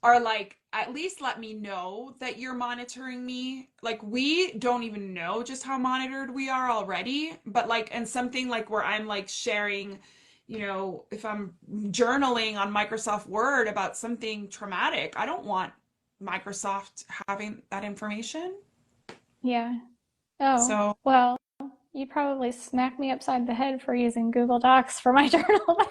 are like, at least let me know that you're monitoring me. Like, we don't even know just how monitored we are already. But like, and something like where I'm like sharing, if I'm journaling on Microsoft Word about something traumatic, I don't want Microsoft having that information. Yeah. Oh, So well, you probably smacked me upside the head for using Google Docs for my journal.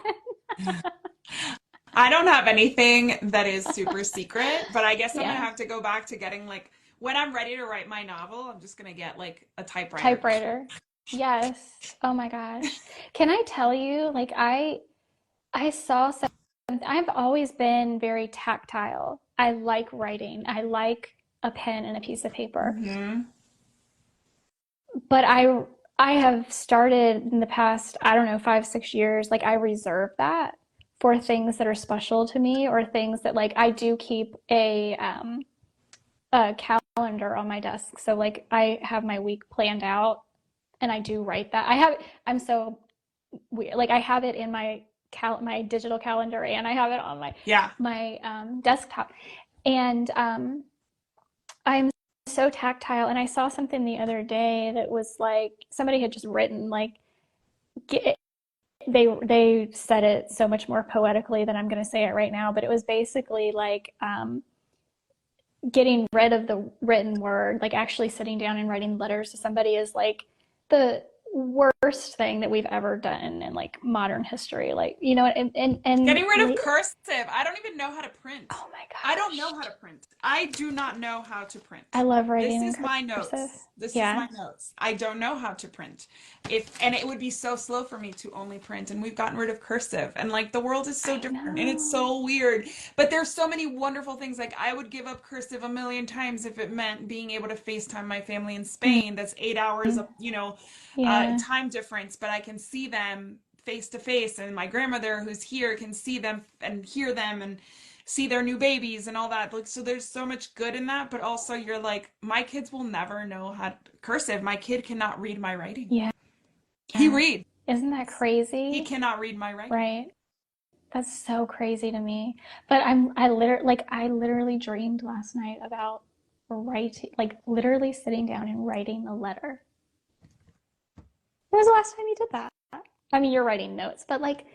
I don't have anything that is super secret, but I guess I'm gonna Yeah. have to go back to getting, like, when I'm ready to write my novel, I'm just gonna get like a typewriter. Typewriter. Yes. Oh my gosh. Can I tell you, like I saw some I've always been very tactile. I like writing. I like a pen and a piece of paper. Hmm. But I have started in the past, I don't know, 5, 6 years, like I reserve that for things that are special to me or things that like I do keep a calendar on my desk. So like I have my week planned out and I do write that. I'm so weird. Like I have it in my digital calendar and I have it on Yeah. my desktop. And I'm so tactile. And I saw something the other day that was like somebody had just written like they said it so much more poetically than I'm going to say it right now, but it was basically like getting rid of the written word, like actually sitting down and writing letters to somebody is like the worst thing that we've ever done in like modern history. Like, and Getting rid of cursive. I don't even know how to print. oh my I don't know gosh. how to print. I do not know how to I print. love This writing in is my cursive. notes. This is Yeah. my notes. I don't know how to print. And it would be so slow for me to only print, and we've gotten rid of cursive, and like the world is so I different, and it's know. so weird. But there's so many wonderful things. Like, I would give up cursive a million times if it meant being able to FaceTime my family in Spain. That's 8 hours of, Yeah. time difference, but I can see them face to face, and my grandmother who's here can see them and hear them and see their new babies and all that. Like, so there's so much good in that, but also you're like, my kids will never know how to cursive. My kid cannot read my writing. Yeah. He reads. Isn't that He crazy? cannot read my writing. Right. That's so crazy to me. But I literally dreamed last night about writing, like literally sitting down and writing a letter. When was the last time you did that? I mean, you're writing notes, but like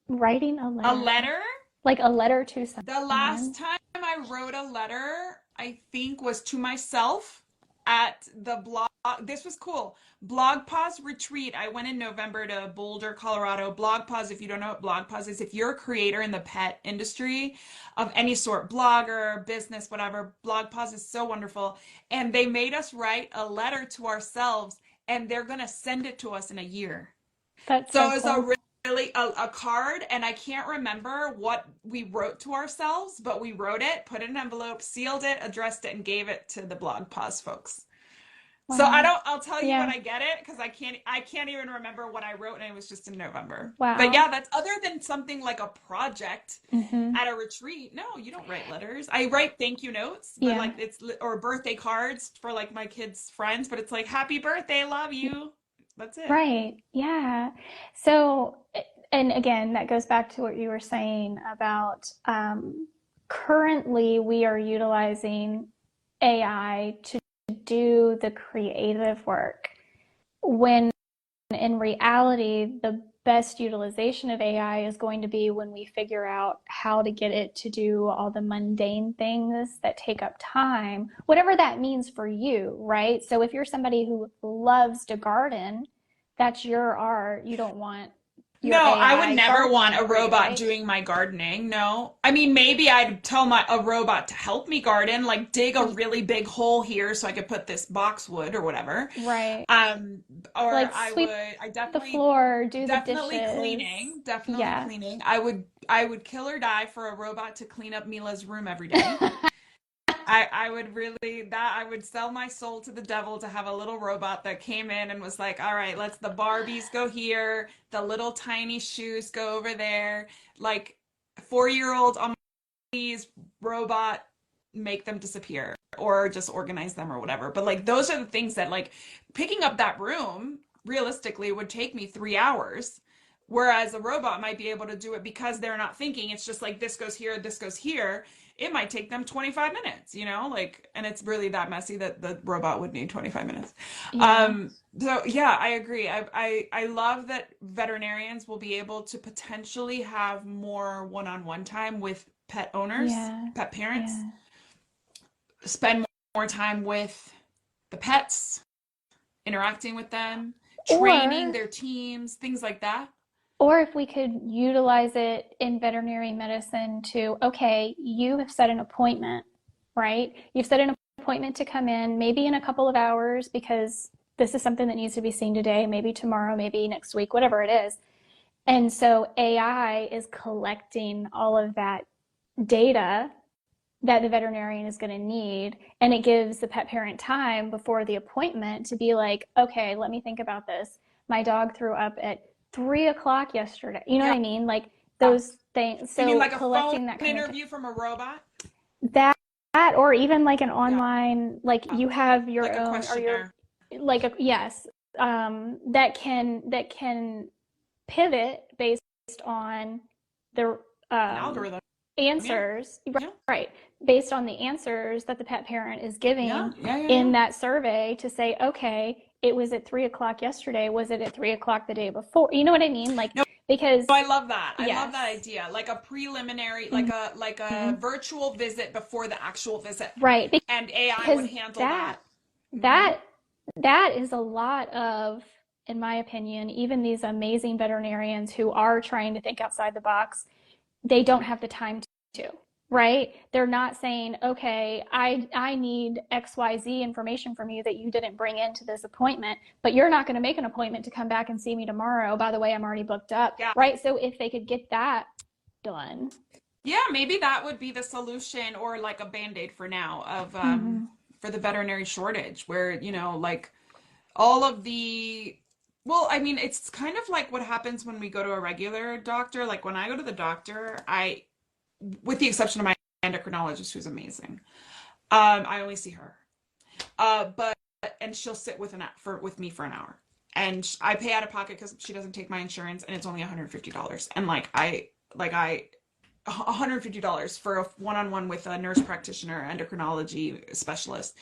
writing a A letter, letter? like a letter to The last someone. time I wrote a letter, I think, was to myself. at the blog. This was cool. Blog Pause retreat. I went in November to Boulder, Colorado. Blog Pause, if you don't know what Blog Pause is, if you're a creator in the pet industry of any sort, blogger, business, whatever, Blog Pause is so wonderful. And they made us write a letter to ourselves, and they're going to send it to us in a year. That's So so it was cool. really a card, and I can't remember what we wrote to ourselves, but we wrote it, put it in an envelope, sealed it, addressed it, and gave it to the Blog Pause folks. So Wow. I'll tell you when Yeah. I get it, because I can't even remember what I wrote, and it was just in November. But Wow. yeah, that's other than something like a project Hmm. at a retreat. No, you don't write letters. I write thank you notes, but Yeah. like or birthday cards for like my kids' friends, but it's like happy birthday, love you. That's it. Right. Yeah. So, and again, that goes back to what you were saying about currently we are utilizing AI to do the creative work when in reality, the best utilization of AI is going to be when we figure out how to get it to do all the mundane things that take up time, whatever that means for you, right? So if you're somebody who loves to garden, that's your art. You don't want your No, I would AI never want gardening a for you, robot right? doing my gardening. No. I mean, maybe I'd tell my a robot to help me garden, like dig a really big hole here so I could put this boxwood or whatever. Right. Um, or Like sweep I the floor, do the dishes. definitely Yeah. cleaning. I would kill or die for a robot to clean up Mila's room every day. I would really that I would sell my soul to the devil to have a little robot that came in and was like, all right, let's the Barbies go here, the little tiny shoes go over there, like 4-year-old on these robot make them disappear or just organize them or whatever. But like those are the things that like picking up that room realistically would take me 3 hours. Whereas a robot might be able to do it because they're not thinking. It's just like this goes here, this goes here. It might take them 25 minutes, like, and it's really that messy that the robot would need 25 minutes. Yeah. So yeah, I agree. I love that veterinarians will be able to potentially have more one-on-one time with pet owners, Yeah. pet parents, Yeah. spend more time with the pets, interacting with them, training Or their teams, things like that. Or if we could utilize it in veterinary medicine to, okay, you have set an appointment, right? You've set an appointment to come in maybe in a couple of hours because this is something that needs to be seen today, maybe tomorrow, maybe next week, whatever it is. And so AI is collecting all of that data that the veterinarian is going to need. And it gives the pet parent time before the appointment to be like, okay, let me think about this. My dog threw up at 3 o'clock yesterday. You know what Yeah. I mean? Like those things. You mean So like a phone collecting that kind of interview from a robot? that, or even like an Yeah. online, like you have your Like a own, or your, questionnaire. like a, yes, that can pivot based on the An um, algorithm. Yeah. answers, Yeah. right, based on the answers that the pet parent is Yeah. giving Yeah. Yeah. in Yeah. that survey to say, okay, it was at 3 o'clock yesterday. Was it at 3 o'clock the day before? You know what I mean? Like, No, because I love that. I love yes, that idea. Like a preliminary, mm-hmm. like a virtual visit before the actual visit. Right, And AI would because handle that that. Hmm. that that is a lot of, in my opinion, even these amazing veterinarians who are trying to think outside the box, they don't have the time to, right? They're not saying, okay, I need XYZ information from you that you didn't bring into this appointment, but you're not going to make an appointment to come back and see me tomorrow. By the way, I'm already booked up, Yeah. right? So if they could get that done. Yeah, maybe that would be the solution or like a band-aid for now of Mm-hmm. for the veterinary shortage where, like all of the well, I mean, it's kind of like what happens when we go to a regular doctor. Like when I go to the doctor, with the exception of my endocrinologist, who's amazing, I only see her. But and she'll sit with me for an hour, and I pay out of pocket because she doesn't take my insurance, and it's only $150. And I $150 for a one-on-one with a nurse practitioner, endocrinology specialist.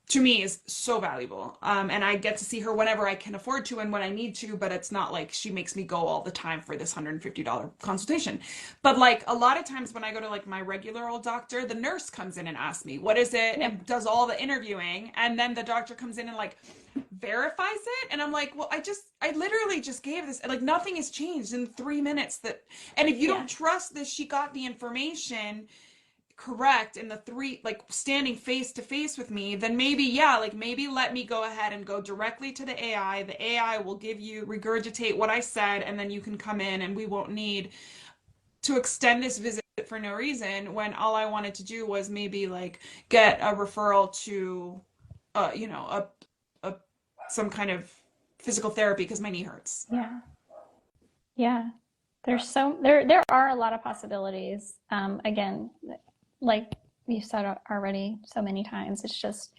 to me is so valuable. And I get to see her whenever I can afford to and when I need to, but it's not like she makes me go all the time for this $150 consultation. But like a lot of times when I go to like my regular old doctor, the nurse comes in and asks me, what is it? Yep. And does all the interviewing. And then the doctor comes in and like verifies it. And I'm like, well, I literally just gave this, like nothing has changed in 3 minutes and if you Yeah. don't trust that she got the information correct in the three, like standing face to face with me, then maybe, yeah, like maybe let me go ahead and go directly to the AI. The AI will give you, regurgitate what I said, and then you can come in and we won't need to extend this visit for no reason when all I wanted to do was maybe like get a referral to, you know, a some kind of physical therapy because my knee hurts. Yeah. Yeah. There are a lot of possibilities. Again, like you said already so many times, it's just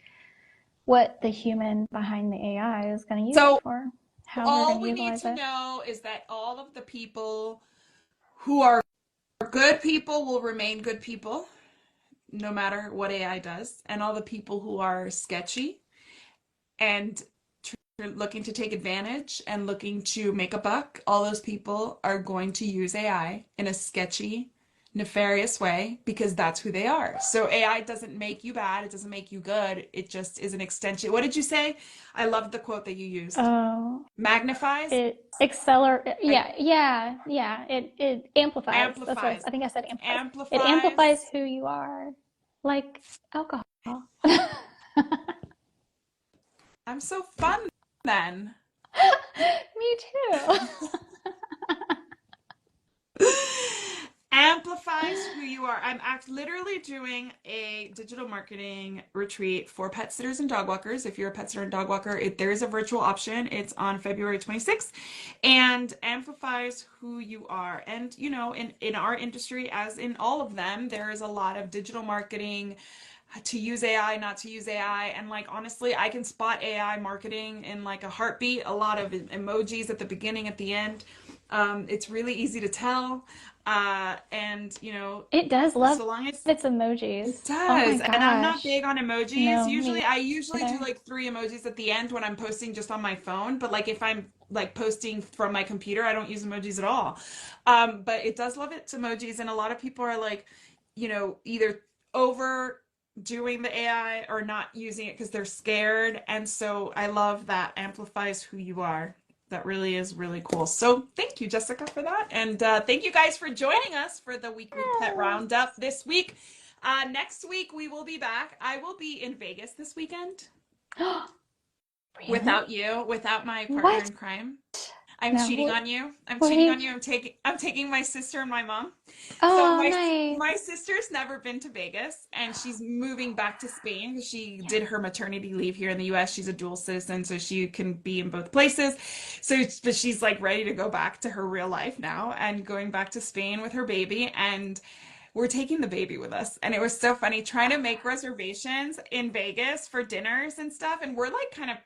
what the human behind the AI is going to use it So for, how they're going all to we need utilize to it. know is that all of the people who are good people will remain good people no matter what AI does, and all the people who are sketchy and looking to take advantage and looking to make a buck, all those people are going to use AI in a sketchy, nefarious way because that's who they are. So AI doesn't make you bad, it doesn't make you good, it just is an extension. What did you say? I loved the quote that you used. Oh, Magnifies? it acceler I yeah. It amplifies. That's what amplifies. I think I said amplifies. It amplifies Amplifies. who you are, like alcohol. I'm so fun then. Me too. Amplifies who you are. I'm literally doing a digital marketing retreat for pet sitters and dog walkers. If you're a pet sitter and dog walker, there is a virtual option. It's on February 26th and amplifies who you are. And, you know, in our industry, as in all of them, there is a lot of digital marketing to use AI, not to use AI. And like, honestly, I can spot AI marketing in like a heartbeat, a lot of emojis at the beginning, at the end. It's really easy to tell. And you know, It does love so long as its it emojis. Oh my does, and I'm not gosh. big on emojis. No, Usually, me I usually do either. like three emojis at the end when I'm posting just on my phone. But like if I'm like posting from my computer, I don't use emojis at all. But it does love its emojis, and a lot of people are like, you know, either overdoing the AI or not using it because they're scared. And so I love that amplifies who you are. That really is really cool. So thank you, Jessica, for that. And thank you guys for joining us for the weekly pet roundup this week. Next week, we will be back. I will be in Vegas this weekend Yes. Really? without you, without my partner What? in crime. I'm No. cheating on you. I'm What do cheating you? on you. I'm taking my sister and my mom. So Oh, my nice. sister's never been to Vegas and she's moving back to Spain. She did her maternity leave here in the US. She's a dual citizen, so she can be in both places. So but she's like ready to go back to her real life now and going back to Spain with her baby, and we're taking the baby with us. And it was so funny trying to make reservations in Vegas for dinners and stuff, and we're like kind of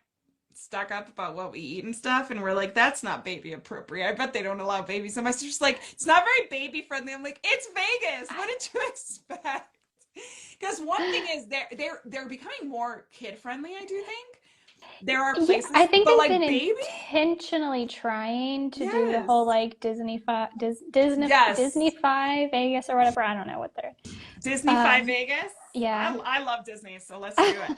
stuck up about what we eat and stuff, and we're like, that's not baby appropriate. I bet they don't allow babies. And my sister's like, it's not very baby friendly. I'm like, it's Vegas, what did you expect? Because one thing is they're becoming more kid friendly, I do think. There are Yeah, I places, think but they've been like baby, intentionally trying to do the whole yes, like yes, Disney-fy Vegas or whatever. I don't know what they're. Disney Five Um, Vegas. yeah. I love Disney, so let's do it.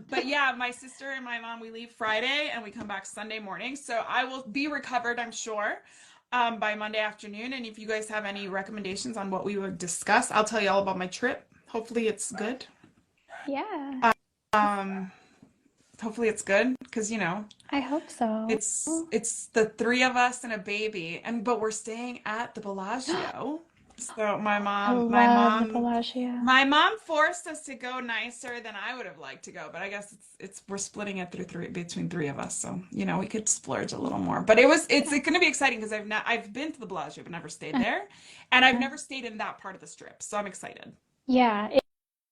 But yeah, my sister and my mom, we leave Friday and we come back Sunday morning. So I will be recovered, I'm sure, by Monday afternoon. And if you guys have any recommendations on what we would discuss, I'll tell you all about my trip. Hopefully it's good. Yeah. Um, hopefully it's good because you know I hope so. it's the three of us and a baby, and but we're staying at the Bellagio. So I love the Bellagio. my mom forced us to go nicer than I would have liked to go, but I guess it's we're splitting it through three between three of us, so you know we could splurge a little more. But it's Yeah. going to be exciting because I've been to the Bellagio but never stayed there, and I've Uh, never stayed in that part of the strip, so I'm excited. yeah,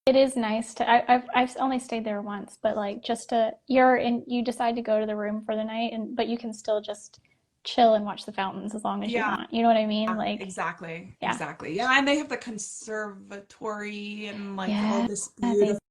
it is nice to. I've only stayed there once, but like just to you decide to go to the room for the night, and but you can still just chill and watch the fountains as long as you Yeah. want. You know what I mean? Like, Exactly, yeah, exactly. Yeah, and they have the conservatory and like all yeah. this They beautiful